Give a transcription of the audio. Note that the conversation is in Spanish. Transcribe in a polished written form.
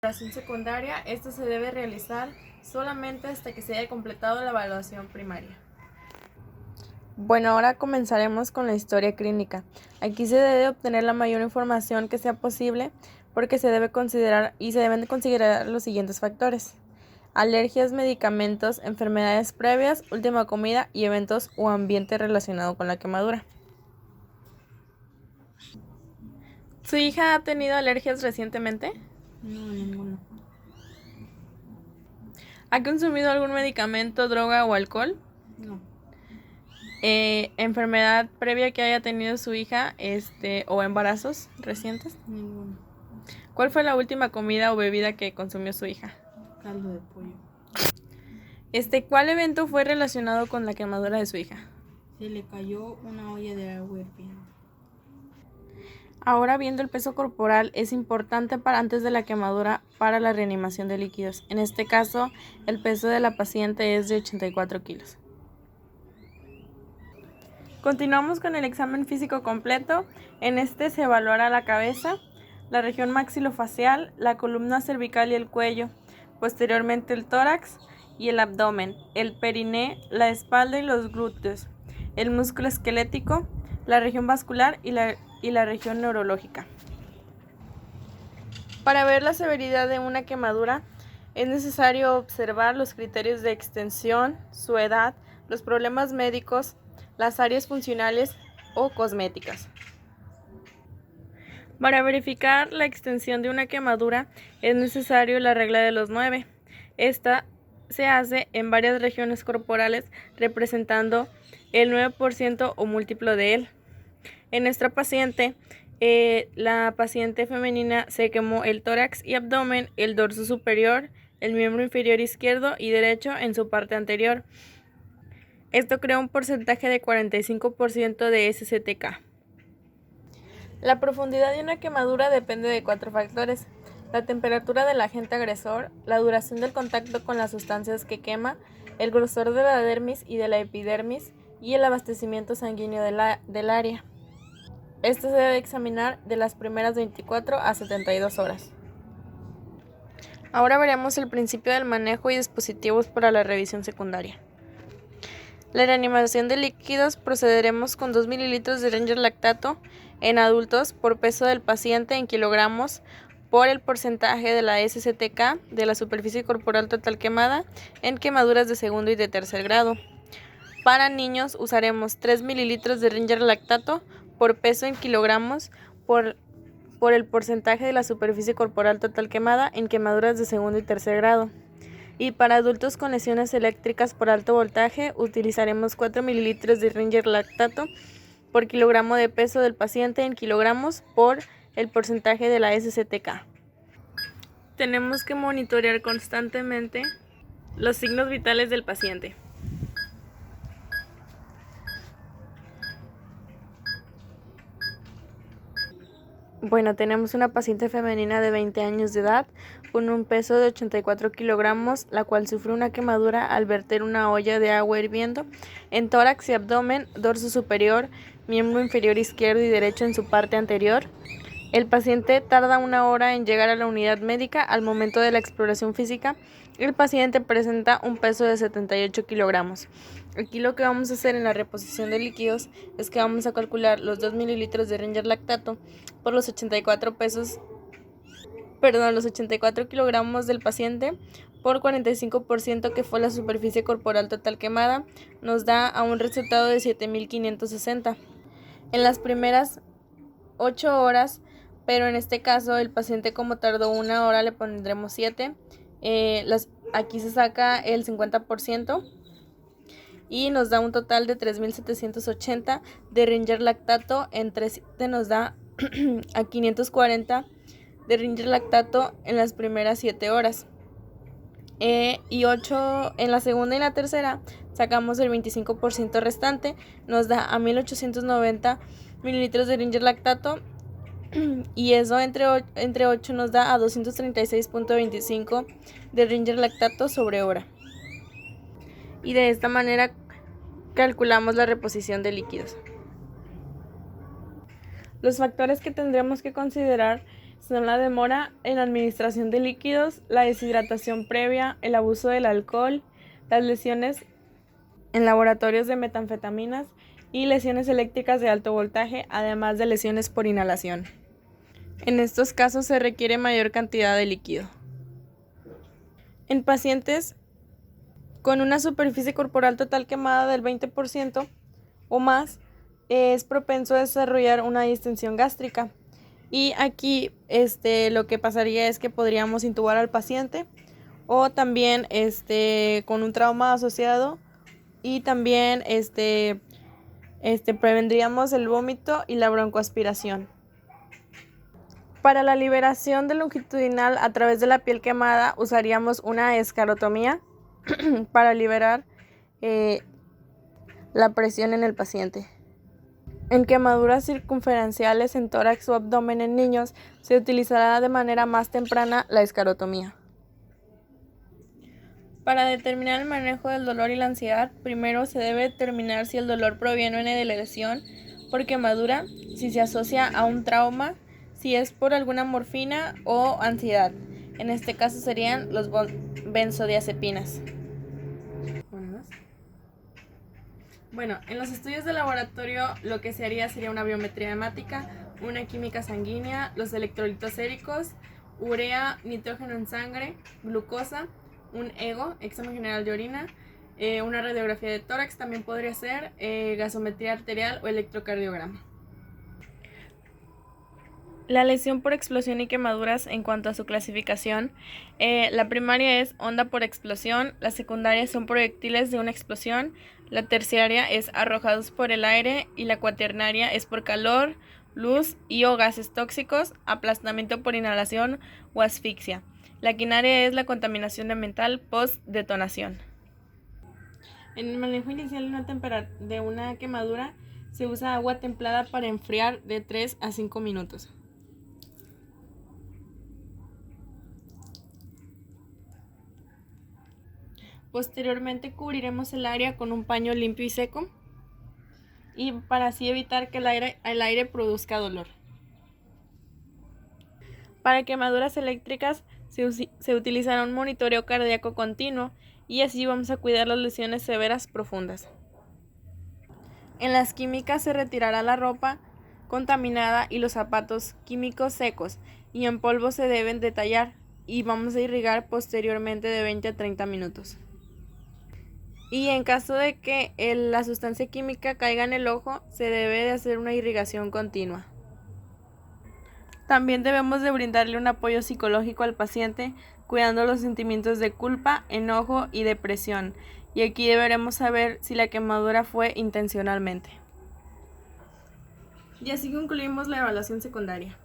Evaluación secundaria, esta se debe realizar solamente hasta que se haya completado la evaluación primaria. Bueno, ahora comenzaremos con la historia clínica. Aquí se debe obtener la mayor información que sea posible porque se deben de considerar los siguientes factores: alergias, medicamentos, enfermedades previas, última comida y eventos o ambiente relacionado con la quemadura. ¿Su hija ha tenido alergias recientemente? No, ninguno. ¿Ha consumido algún medicamento, droga o alcohol? No, ¿Enfermedad previa que haya tenido su hija o embarazos recientes? ninguno. ¿Cuál fue la última comida o bebida que consumió su hija? Caldo de pollo. ¿Cuál evento fue relacionado con la quemadura de su hija? Se le cayó una olla de agua hirviendo. Ahora, viendo el peso corporal, es importante antes de la quemadura para la reanimación de líquidos. En este caso, el peso de la paciente es de 84 kilos. Continuamos con el examen físico completo. En este se evaluará la cabeza, la región maxilofacial, la columna cervical y el cuello, posteriormente el tórax y el abdomen, el periné, la espalda y los glúteos, el músculo esquelético, la región vascular y la región neurológica. Para ver la severidad de una quemadura, es necesario observar los criterios de extensión, su edad, los problemas médicos, las áreas funcionales o cosméticas. Para verificar la extensión de una quemadura es necesario la regla de los 9. Esta se hace en varias regiones corporales representando el 9% o múltiplo de él. En nuestra paciente, la paciente femenina se quemó el tórax y abdomen, el dorso superior, el miembro inferior izquierdo y derecho en su parte anterior. Esto crea un porcentaje de 45% de SCTK. La profundidad de una quemadura depende de 4 factores: la temperatura del agente agresor, la duración del contacto con las sustancias que quema, el grosor de la dermis y de la epidermis y el abastecimiento sanguíneo del área. Esto se debe examinar de las primeras 24 a 72 horas. Ahora veremos el principio del manejo y dispositivos para la revisión secundaria. La reanimación de líquidos: procederemos con 2 mililitros de Ringer lactato en adultos por peso del paciente en kilogramos por el porcentaje de la SCTK de la superficie corporal total quemada en quemaduras de segundo y de tercer grado. Para niños usaremos 3 mililitros de Ringer lactato por peso en kilogramos por el porcentaje de la superficie corporal total quemada en quemaduras de segundo y tercer grado. Y para adultos con lesiones eléctricas por alto voltaje utilizaremos 4 mililitros de Ringer lactato por kilogramo de peso del paciente en kilogramos por el porcentaje de la SCTK. Tenemos que monitorear constantemente los signos vitales del paciente. Bueno, tenemos una paciente femenina de 20 años de edad con un peso de 84 kilogramos, la cual sufrió una quemadura al verter una olla de agua hirviendo en tórax y abdomen, dorso superior, miembro inferior izquierdo y derecho en su parte anterior. El paciente tarda 1 hora en llegar a la unidad médica. Al momento de la exploración física, el paciente presenta un peso de 78 kilogramos. Aquí lo que vamos a hacer en la reposición de líquidos es que vamos a calcular los 2 mililitros de Ringer lactato por los 84 kilogramos del paciente por 45% que fue la superficie corporal total quemada, nos da a un resultado de 7.560. En las primeras 8 horas, pero en este caso el paciente, como tardó 1 hora, le pondremos 7. Aquí se saca el 50% y nos da un total de 3.780 de Ringer lactato. Entre 7 nos da a 540 de Ringer lactato en las primeras 7 horas. Y 8 en la segunda y la tercera sacamos el 25% restante, nos da a 1.890 mililitros de Ringer lactato, y eso entre 8 nos da a 236.25 de Ringer lactato sobre hora. Y de esta manera calculamos la reposición de líquidos. Los factores que tendremos que considerar son la demora en la administración de líquidos, la deshidratación previa, el abuso del alcohol, las lesiones en laboratorios de metanfetaminas y lesiones eléctricas de alto voltaje, además de lesiones por inhalación. En estos casos se requiere mayor cantidad de líquido. En pacientes con una superficie corporal total quemada del 20% o más, es propenso a desarrollar una distensión gástrica. Y aquí lo que pasaría es que podríamos intubar al paciente o también con un trauma asociado, y también prevendríamos el vómito y la broncoaspiración. Para la liberación de longitudinal a través de la piel quemada usaríamos una escarotomía para liberar la presión en el paciente. En quemaduras circunferenciales en tórax o abdomen en niños se utilizará de manera más temprana la escarotomía. Para determinar el manejo del dolor y la ansiedad, primero se debe determinar si el dolor proviene de la lesión por quemadura, si se asocia a un trauma, si es por alguna morfina o ansiedad. En este caso serían los benzodiazepinas. Bueno, en los estudios de laboratorio lo que se haría sería una biometría hemática, una química sanguínea, los electrolitos séricos, urea, nitrógeno en sangre, glucosa, un EGO, examen general de orina, una radiografía de tórax, también podría ser gasometría arterial o electrocardiograma. La lesión por explosión y quemaduras en cuanto a su clasificación, la primaria es onda por explosión, las secundarias son proyectiles de una explosión, la terciaria es arrojados por el aire y la cuaternaria es por calor, luz y o gases tóxicos, aplastamiento por inhalación o asfixia. La quinaria es la contaminación ambiental post-detonación. En el manejo inicial de una quemadura se usa agua templada para enfriar de 3 a 5 minutos. Posteriormente cubriremos el área con un paño limpio y seco, y para así evitar que el aire produzca dolor. Para quemaduras eléctricas se utilizará un monitoreo cardíaco continuo, y así vamos a cuidar las lesiones severas profundas. En las químicas se retirará la ropa contaminada y los zapatos químicos secos, y en polvo se deben detallar, y vamos a irrigar posteriormente de 20 a 30 minutos. Y en caso de que la sustancia química caiga en el ojo, se debe de hacer una irrigación continua. También debemos de brindarle un apoyo psicológico al paciente, cuidando los sentimientos de culpa, enojo y depresión. Y aquí deberemos saber si la quemadura fue intencionalmente. Y así concluimos la evaluación secundaria.